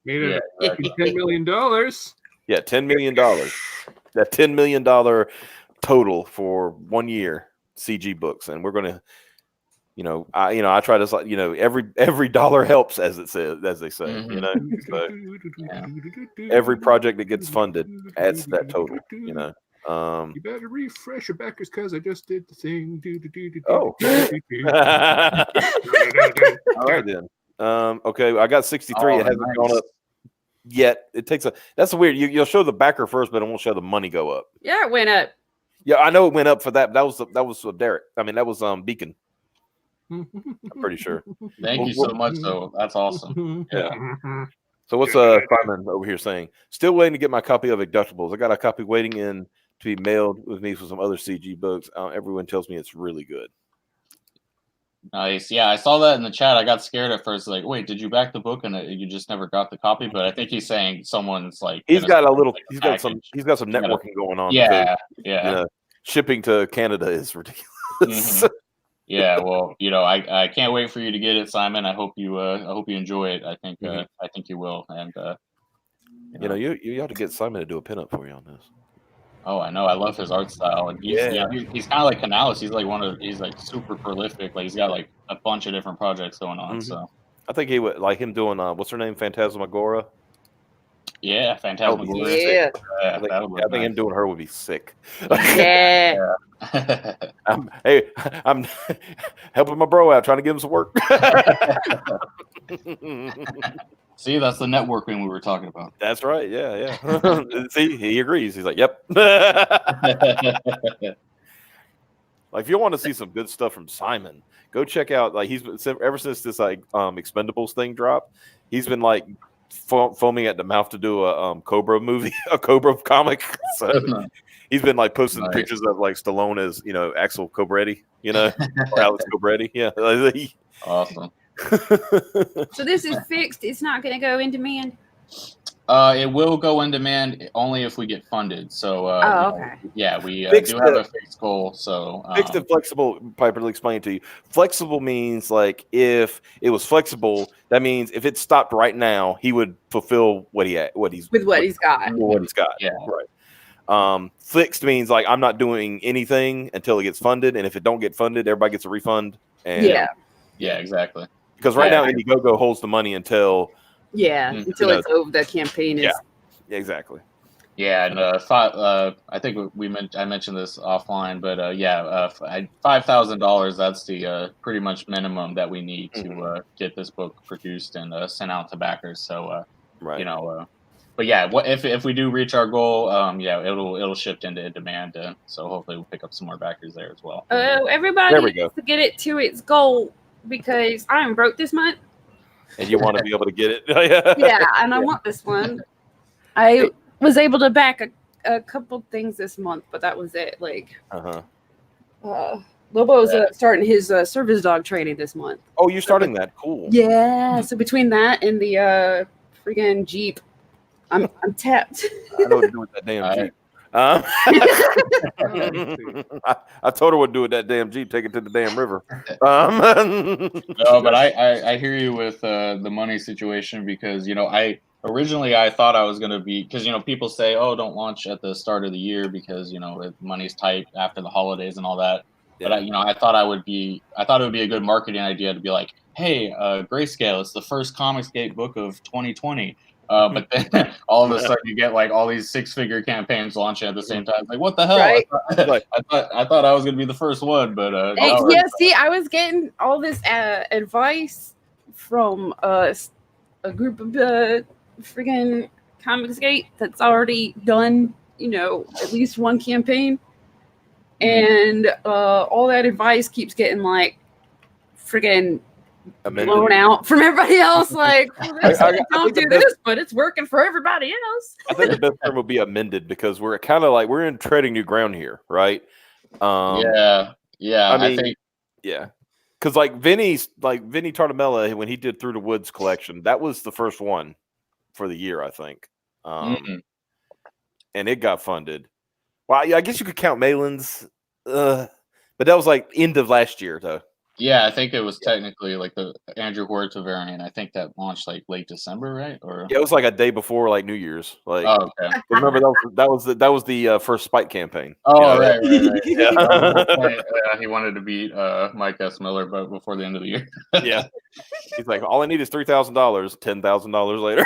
Made it $10 million. Yeah, $10 million. That $10 million total for 1 year CG books, and we're going to, I try to, every dollar helps, as they say, you know. So every project that gets funded adds that total, you know. You better refresh your backers because I just did the thing. Oh. All right then. Okay, I got 63. It hasn't gone up yet. It takes that's weird. You'll show the backer first, but it won't show the money go up. Yeah, it went up. Yeah, I know it went up for that. That was Derrick. I mean, that was Beacon. I'm pretty sure. Thank you so much, though. That's awesome. Yeah. So what's Simon over here saying? Still waiting to get my copy of Abductables. I got a copy waiting in to be mailed with me for some other CG books. Everyone tells me it's really good. Nice. Yeah, I saw that in the chat. I got scared at first. Like, wait, did you back the book and you just never got the copy? But I think he's saying someone's like he's got some networking going on. Yeah, because, you know, shipping to Canada is ridiculous. Yeah, well, I can't wait for you to get it, Simon. I hope you enjoy it. I think you will. And you ought to get Simon to do a pinup for you on this. Oh, I know. I love his art style, and he's kind of like Canales. He's like super prolific. Like he's got like a bunch of different projects going on. So I think he would like him doing what's her name, Phantasmagoria. Yeah, Phantasmagoria. I think him doing her would be sick. Yeah. I'm helping my bro out, trying to give him some work. See, that's the networking we were talking about. That's right. Yeah. See, he agrees. He's like, "Yep." Like, if you want to see some good stuff from Simon, go check out. Like, he's been ever since this Expendables thing dropped. He's been like foaming at the mouth to do a Cobra movie, a Cobra comic. So he's been like posting pictures of like Stallone as Axel Cobretti, or Alex Cobretti. Yeah, awesome. So this is fixed. It's not going to go in demand. It will go in demand only if we get funded. So, okay. We do have a fixed goal. So, fixed and flexible. Piper will explain to you. Flexible means like if it was flexible, that means if it stopped right now, he would fulfill what he's got. Yeah, right. Fixed means like I'm not doing anything until it gets funded, and if it don't get funded, everybody gets a refund. And yeah, exactly. Because right now Indiegogo holds the money until until it's over. The campaign is exactly. Yeah, and I think I mentioned this offline, but $5,000. That's the pretty much minimum that we need to get this book produced and sent out to backers. So but yeah, if we do reach our goal, it'll shift into demand. So hopefully we'll pick up some more backers there as well. Everybody needs to get it to its goal because I'm broke this month. And you want to be able to get it? And I want this one. I was able to back a couple things this month, but that was it. Like, Lobo's starting his service dog training this month. Oh, you're starting that? Cool. Yeah. So between that and the freaking Jeep, I'm tapped. I know what to do with that damn Jeep. I told her what to do with that damn Jeep. Take it to the damn river. No, but I hear you with the money situation because Originally, I thought I was going to be, because, people say, oh, don't launch at the start of the year because, money's tight after the holidays and all that. Yeah. But, I thought it would be a good marketing idea to be like, hey, Grayskale, it's the first Comicsgate book of 2020. But then all of a sudden you get like all these 6-figure campaigns launching at the same time. Like, what the hell? Right? I thought I was going to be the first one, but I was getting all this advice from a group of friggin' Comicsgate that's already done, at least one campaign, and all that advice keeps getting like friggin' blown out from everybody else. Like, don't do this, but it's working for everybody else. I think the best term will be amended because we're kind of like we're in treading new ground here, right? I think because like Vinny Tartamella, when he did Through the Woods collection, that was the first one for the year, I think. And it got funded. Well, I guess you could count Malin's, but that was like end of last year, though. Yeah, I think it was technically like the Andrew Huerta variant. I think that launched like late December, right? Or it was like a day before like New Year's. Like, okay. Remember that was the first Spike campaign. Oh, right. Yeah. He wanted to beat Mike S. Miller, but before the end of the year. Yeah, he's like, all I need is $3,000. $10,000 later.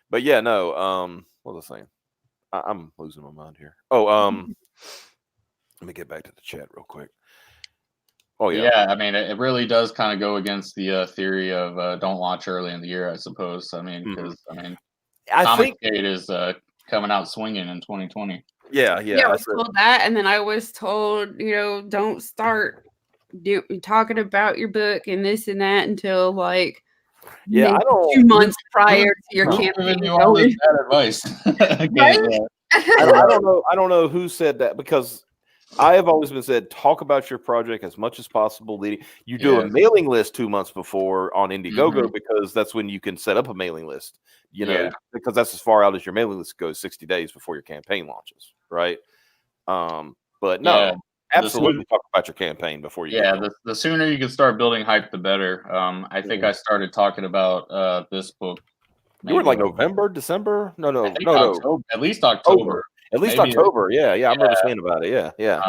But yeah, no. What was I saying? I'm losing my mind here. Let me get back to the chat real quick. Oh yeah. I mean, it really does kind of go against the theory of don't launch early in the year, I suppose. I mean, because I think Comicsgate is coming out swinging in 2020. Yeah. I was told that, and then I was told, don't start talking about your book and this and that until like 2 months prior to your campaign. All this bad advice. Right? I don't know who said that because I have always been said talk about your project as much as possible. You do a mailing list 2 months before on Indiegogo because that's when you can set up a mailing list. Because that's as far out as your mailing list goes, 60 days before your campaign launches, right? But no, absolutely talk about your campaign before you. Yeah, the sooner you can start building hype, the better. I think I started talking about this book. You were like November, December? No. October, at least October. At least October, yeah. I remember saying about it, yeah.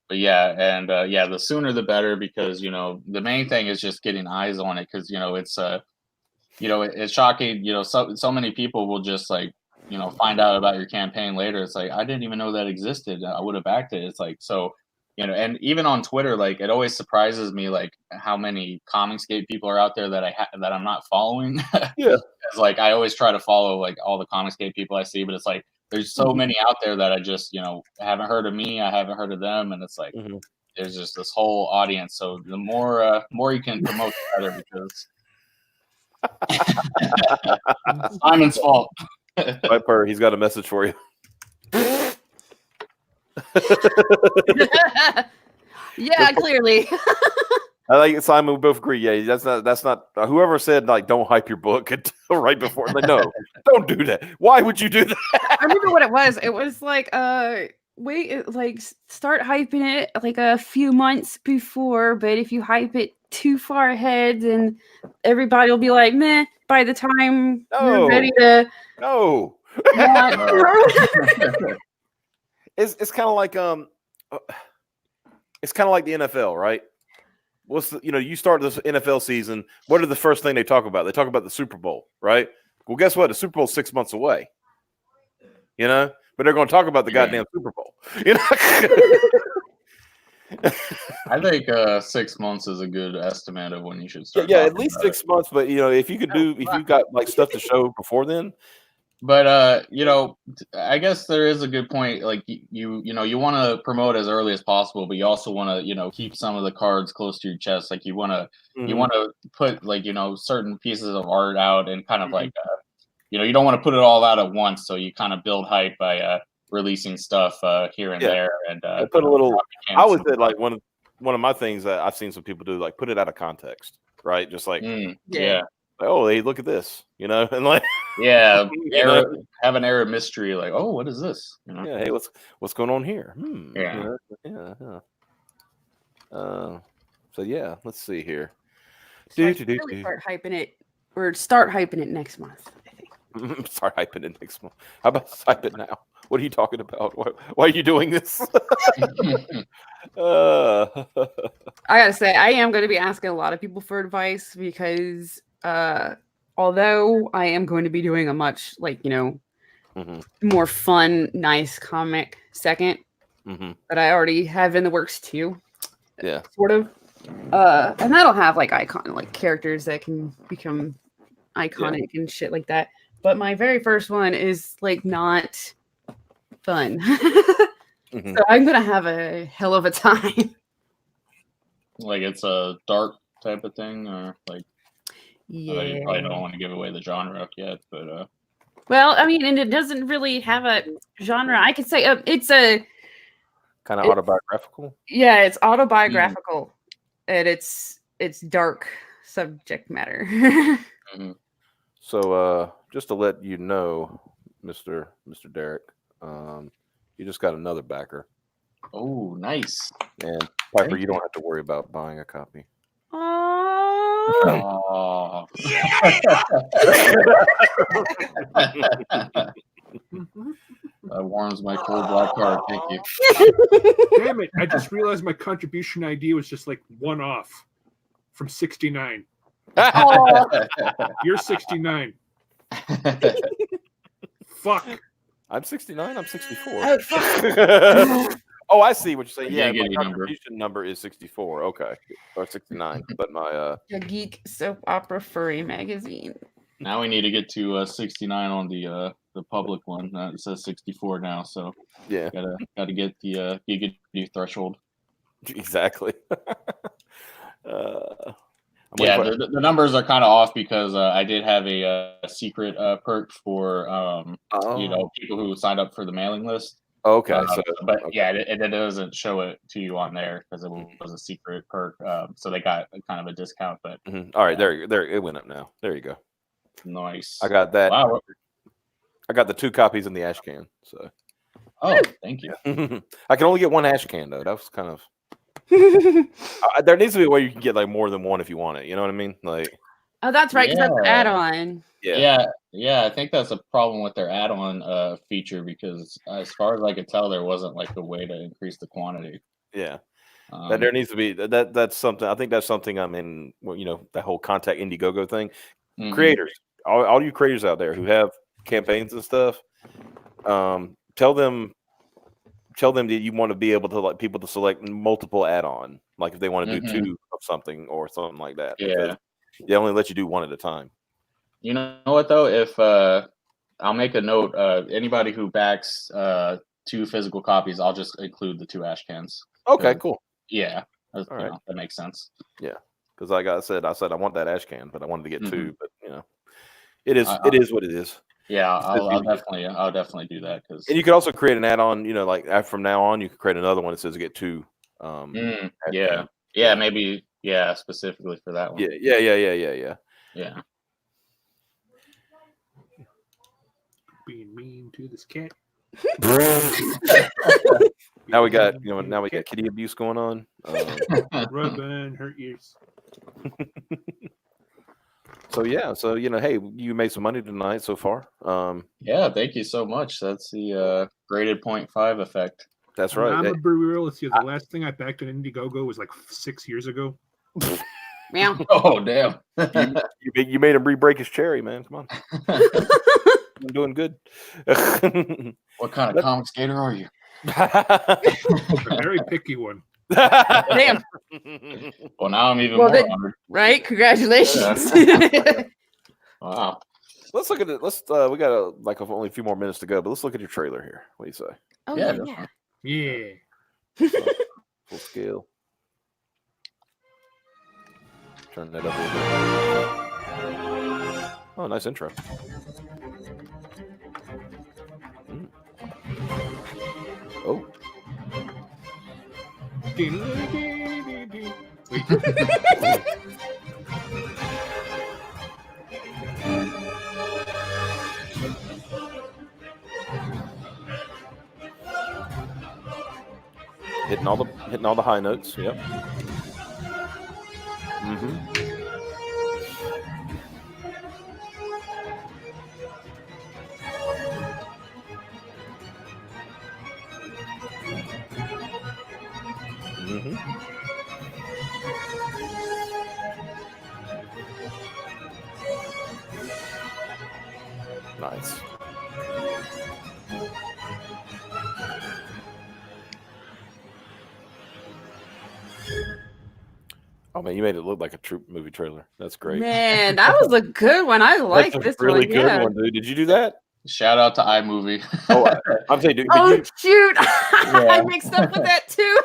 The sooner the better because the main thing is just getting eyes on it because it's shocking. So many people will just like find out about your campaign later. It's like I didn't even know that existed. I would have backed it. It's like so. And even on Twitter, like it always surprises me, like how many Comicsgate people are out there that that I'm not following. Yeah, it's like I always try to follow like all the Comicsgate people I see, but it's like there's so many out there that I just haven't heard of me, I haven't heard of them, and it's like there's just this whole audience. So the more you can promote, the better because Simon's fault. Viper, he's got a message for you. Yeah, clearly. I think Simon, we both agree. Yeah, that's not whoever said like don't hype your book until right before. Like, no, don't do that. Why would you do that? I remember what it was. It was like start hyping it like a few months before, but if you hype it too far ahead, then everybody will be like, meh, by the time you're ready to It's kind of like the NFL, right? what's the, you start this NFL season. What are the first thing they talk about? They talk about the Super Bowl, right? Well, guess what? The Super Bowl's 6 months away. But they're going to talk about the goddamn Super Bowl. I think 6 months is a good estimate of when you should start. Yeah, at least 6 months. But if you got like stuff to show before then. But I guess there is a good point. Like you want to promote as early as possible, but you also want to keep some of the cards close to your chest. Like you want to put like certain pieces of art out and kind of like you don't want to put it all out at once. So you kind of build hype by releasing stuff here and there, and put a little. I would say like one of my things that I've seen some people do, like put it out of context, right? Just like yeah. Like, oh, hey, look at this, and like have an air of mystery, like, oh, what is this? Yeah, hey, what's going on here? Yeah. So yeah, let's see here. Really start hyping it next month, I think. Start hyping it next month. How about hype it now? What are you talking about? Why are you doing this? I gotta say, I am going to be asking a lot of people for advice because although I am going to be doing a much more fun, nice comic second that I already have in the works too. Yeah. Sort of. And that'll have like characters that can become iconic and shit like that. But my very first one is like not fun. So I'm gonna have a hell of a time. Like it's a dark type of thing, or like yeah. You probably don't want to give away the genre yet, but well, I mean, and it doesn't really have a genre. I could say it's a kind of autobiographical. Yeah, it's autobiographical, and it's dark subject matter. So, just to let you know, Mr. Derrick, you just got another backer. Oh, nice. And Piper, you don't have to worry about buying a copy. Oh. That warms my cold black heart. Thank you. Damn it. I just realized my contribution ID was just like one off from 69. You're 69. Fuck. I'm 69. I'm 64. Oh, fuck. Oh, I see what you're saying. Yeah, my number. contribution number is 64. Okay, or 69. But my a geek soap opera furry magazine. Now we need to get to 69 on the public one. It says 64 now, so yeah, gotta get the giga threshold. Exactly. The numbers are kind of off because I did have a secret perk for people who signed up for the mailing list. Okay, it doesn't show it to you on there because it was a secret perk. So they got kind of a discount. But all right, there it went up now. There you go. Nice. I got that. Wow. I got the 2 copies in the ash can. So. Oh, thank you. I can only get 1 ash can though. That was kind of. There needs to be a way you can get like more than 1 if you want it. You know what I mean? Like. Oh, that's right. Because that's add-on. Yeah. I think that's a problem with their add-on feature because, as far as I could tell, there wasn't like a way to increase the quantity. Yeah, that there needs to be that's something. I think that's something. I mean, that whole contact Indiegogo thing. Mm-hmm. Creators, all you creators out there who have campaigns and stuff, tell them that you want to be able to let people to select multiple add-on, like if they want to do 2 of something or something like that. Yeah. They only let you do 1 at a time. You know what though? If I'll make a note, anybody who backs 2 physical copies, I'll just include the 2 ash cans. Okay, cool. Yeah, that makes sense. Yeah, because like I said I want that ash can, but I wanted to get 2. But it is what it is. Yeah, I'll definitely do that because. And you could also create an add-on. Like from now on, you could create another one that says get 2. Maybe. Yeah, specifically for that one. Yeah. Being mean to this cat. Now we got kitty abuse going on. Rub and hurt ears. So hey, you made some money tonight so far. Yeah, thank you so much. That's the graded 0.5 effect. That's right. I'm gonna be real with you. The last thing I backed on Indiegogo was like 6 years ago. Meow. Oh, damn. You made him re-break his cherry, man. Come on. I'm doing good. What kind of comic skater are you? A very picky one. Damn. Well, now I'm even more honored. Right? Congratulations. Yeah. Wow. Let's look at it. We got only a few more minutes to go, but let's look at your trailer here. What do you say? Oh, Yeah. Yeah. Full scale. Turn that up a little bit. Oh, nice intro. Oh. Hitting all the high notes. Yep. Nice. Oh man, you made it look like a true movie trailer. That's great. Man, that was a good one. I like this really one. Good one, dude. Did you do that? Shout out to iMovie. Oh, I'm saying, dude. Shoot! I mixed up with that too.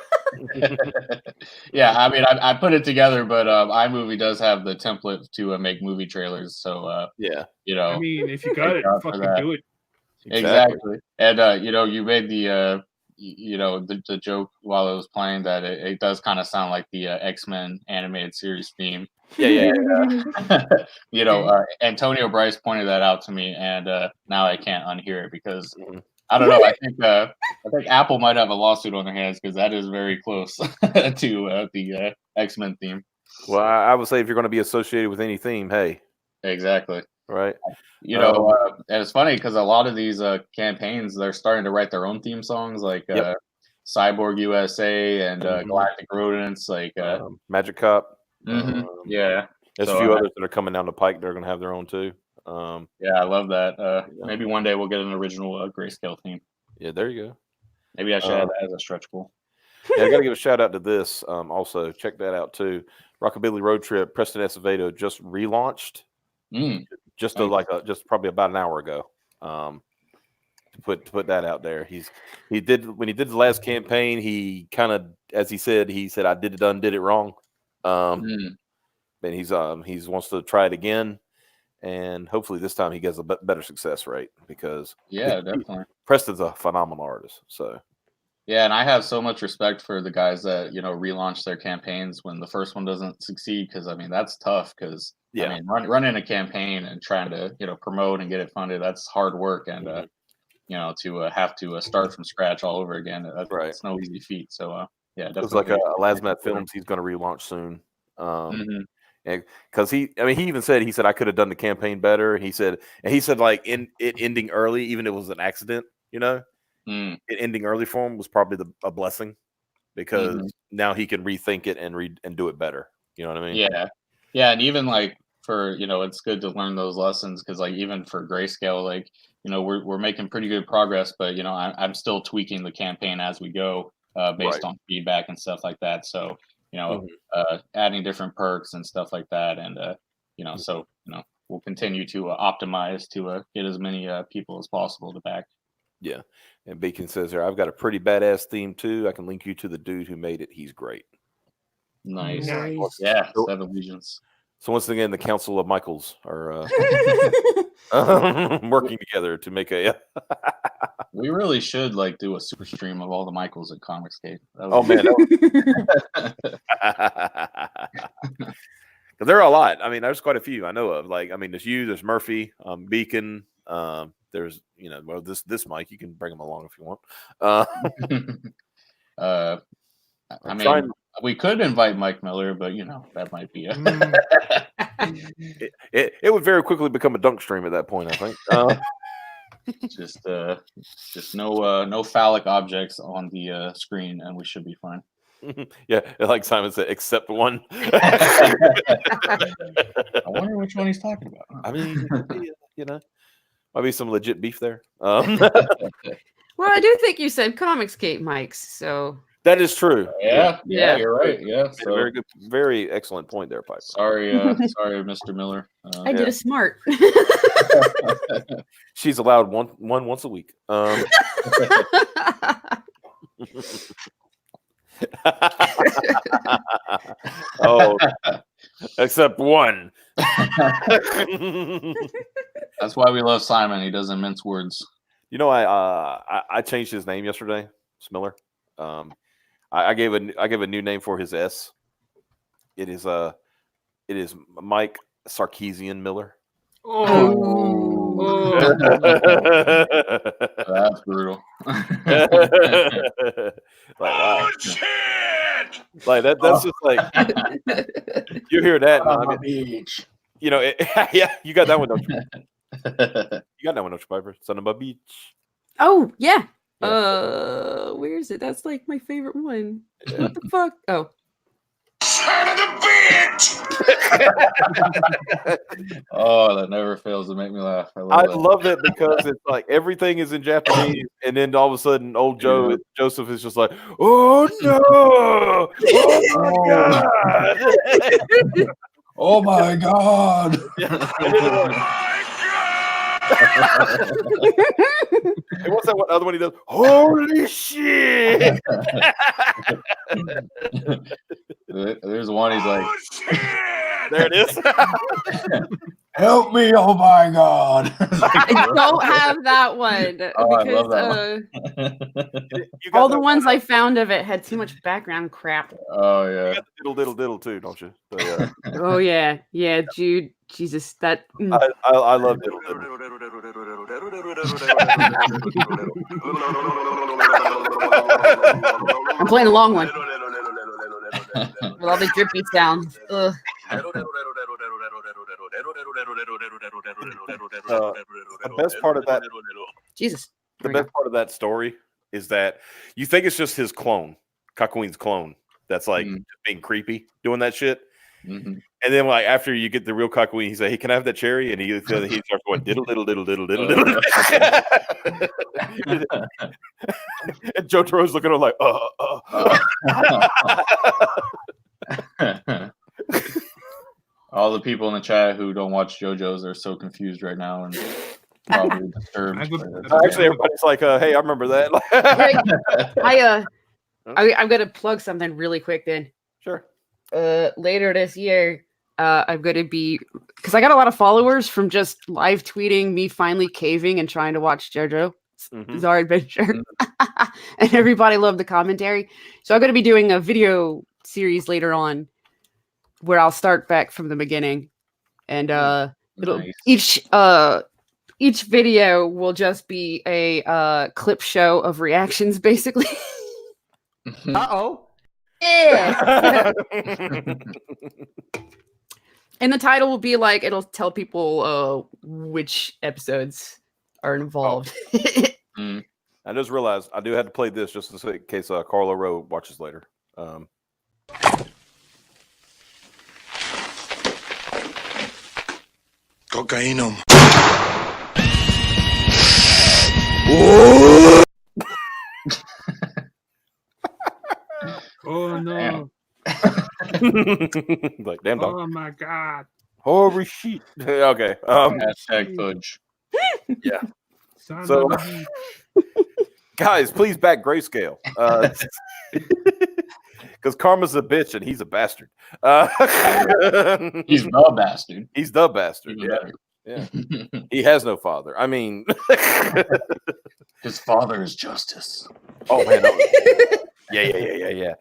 Yeah, I mean, I put it together, but iMovie does have the template to make movie trailers. So yeah, I mean, if you got it, fucking do it. Exactly. And you made the the joke while it was playing that it does kind of sound like the X-Men animated series theme. Yeah. Antonio Bryce pointed that out to me, and now I can't unhear it because I don't know. I think Apple might have a lawsuit on their hands because that is very close to the X-Men theme. Well, I would say if you're going to be associated with any theme, hey. Exactly. Right. And it's funny because a lot of these campaigns, they're starting to write their own theme songs, like Cyborg USA and Galactic Rodents, like Magic Cop. Yeah. There's a few others that are coming down the pike. They're going to have their own too. Yeah, I love that. Maybe one day we'll get an original Grayskale theme. Yeah, there you go. Maybe I should have that as a stretch goal. Yeah, I got to give a shout out to this. Also, check that out too. Rockabilly Road Trip. Preston Acevedo just relaunched. Just probably about an hour ago. To put that out there. When he did the last campaign, he kind of, as he said I did it wrong. And he's wants to try it again, and hopefully this time he gets a better success rate because definitely Preston's a phenomenal artist. So yeah, and I have so much respect for the guys that relaunch their campaigns when the first one doesn't succeed, because I mean that's tough because I mean running a campaign and trying to promote and get it funded, that's hard work, and to have to start from scratch all over again, it's no easy feat. So definitely. It's like a Lasmat Films. He's going to relaunch soon. Because he even said I could have done the campaign better. He said like it ending early, even if it was an accident, it ending early for him was probably a blessing because now he can rethink it and do it better. You know what I mean? Yeah, and even like for it's good to learn those lessons because like even for Grayskale, like we're making pretty good progress, but I'm still tweaking the campaign as we go based on feedback and stuff like that. So adding different perks and stuff like that, and so we'll continue to optimize to get as many people as possible to back. Yeah, and Beacon says there, I've got a pretty badass theme too. I can link you to the dude who made it. He's great. Nice. Yeah, 7 Legions. So once again, the Council of Michaels are working together to make a. We really should like do a super stream of all the Michaels at Comicsgate. Oh man, because there are a lot. I mean, there's quite a few I know of. Like, I mean, there's you, there's Murphy, Beacon. There's this Mike. You can bring him along if you want. I mean, we could invite Mike Miller, but that might be it would very quickly become a dunk stream at that point, I think. Just no phallic objects on the screen, and we should be fine. Yeah, like Simon said, except one. I wonder which one he's talking about. I mean, might be some legit beef there. Well, I do think you said Comicsgate mics, so that is true. Yeah, you're right. Yeah, so very good, very excellent point there, Piper. Sorry, Mr. Miller. I did a smart. She's allowed one once a week. Oh, except one. That's why we love Simon. He doesn't mince words. I changed his name yesterday, Smiller. I gave a new name for his S. It is Mike Sarkeesian Miller. Oh. That's brutal. Wow. Shit! Like that's just like you hear that. Beach. Yeah, you got that one, don't you? You got that one, don't you, Piper? Son of a beach. Oh yeah. Where is it? That's like my favorite one. Yeah. What the fuck? Oh. Son of a bitch! Oh, that never fails to make me laugh. I love it because it's like everything is in Japanese, and then all of a sudden, old Joseph is just like, "Oh no! Oh my god! Oh my god! And what's that other one he does? Holy shit! There's one he's like, there it is. "Help me! Oh my god!" I don't have that one Oh, I because love that all the ones I found of it had too much background crap. Oh yeah. You got the diddle too, don't you? So, yeah. Oh yeah, Jude. Jesus, that. I love diddle. I'm playing a long one with all the drippy sounds. Ugh. The best part of that. Jesus. The best part of that story is that you think it's just his clone, Kakuin's clone, that's like being creepy, doing that shit. Mm-hmm. And then, like, after you get the real Kakuin, he's like, "Hey, can I have that cherry?" And he starts going diddle diddle diddle diddle diddle diddle. And Jotaro's looking at him like, All the people in the chat who don't watch JoJo's are so confused right now and probably disturbed. Actually, everybody's like, "Hey, I remember that." I'm gonna plug something really quick. Then, sure. Later this year, I'm gonna be because I got a lot of followers from just live tweeting me finally caving and trying to watch JoJo's Bizarre Adventure, and everybody loved the commentary. So I'm gonna be doing a video series later on where I'll start back from the beginning, and each video will just be a clip show of reactions, basically. Uh-oh. Yeah. And the title will be like, it'll tell people which episodes are involved. I just realized I do have to play this just in case Carla Rowe watches later. Cocainum. Oh no! Like, damn dog. Oh my god! Holy shit! Okay. Hashtag fudge. Yeah. Son So, of a- guys, please back Grayscale. Because Karma's a bitch and he's a bastard. He's the bastard. He's the bastard. Even better. Yeah. He has no father. I mean, his father is justice. oh man. Yeah.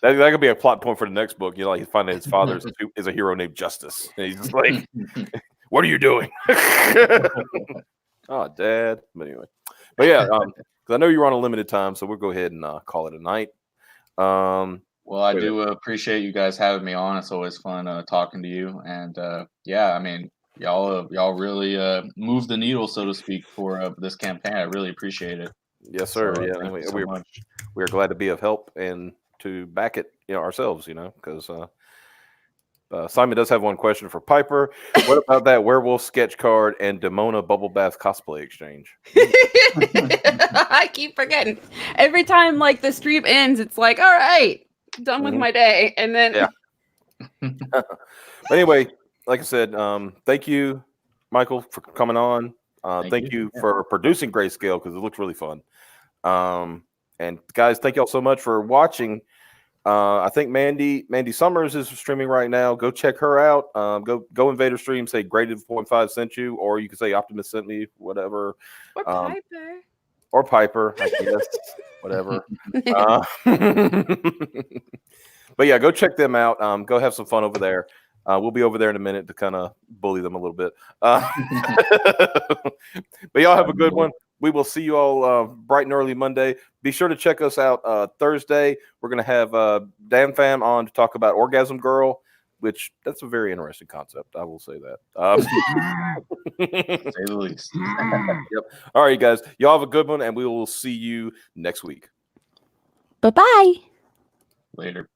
That could be a plot point for the next book. You know, like he's finding his father is a hero named Justice. And he's just like, "What are you doing?" Oh, Dad. But anyway, because I know you're on a limited time, so we'll go ahead and call it a night. Well, I do appreciate you guys having me on. It's always fun talking to you, and yeah, I mean, y'all really moved the needle, so to speak, for this campaign. I really appreciate it. Yes, sir. So, Yeah, thank you so much. we are glad to be of help, and to back it, ourselves, because Simon does have one question for Piper. What about that werewolf sketch card and Demona bubble bath cosplay exchange? I keep forgetting. Every time like the stream ends, it's like, all right, done with my day. And then But anyway, like I said, thank you, Michael, for coming on. Thank you for producing Grayscale, because it looks really fun. And guys, thank y'all so much for watching. I think Mandy Summers is streaming right now. Go check her out. Go invade her stream. Say Graded.5 sent you, or you can say Optimus sent me, whatever. Or Piper. Or Piper, I guess. Whatever. But yeah, go check them out. Go have some fun over there. We'll be over there in a minute to kind of bully them a little bit. But y'all have a good one. We will see you all bright and early Monday. Be sure to check us out Thursday. We're going to have Dan Fam on to talk about Orgasm Girl, which that's a very interesting concept. I will say that. Say the least. Yep. All right, guys. Y'all have a good one, and we will see you next week. Bye-bye. Later.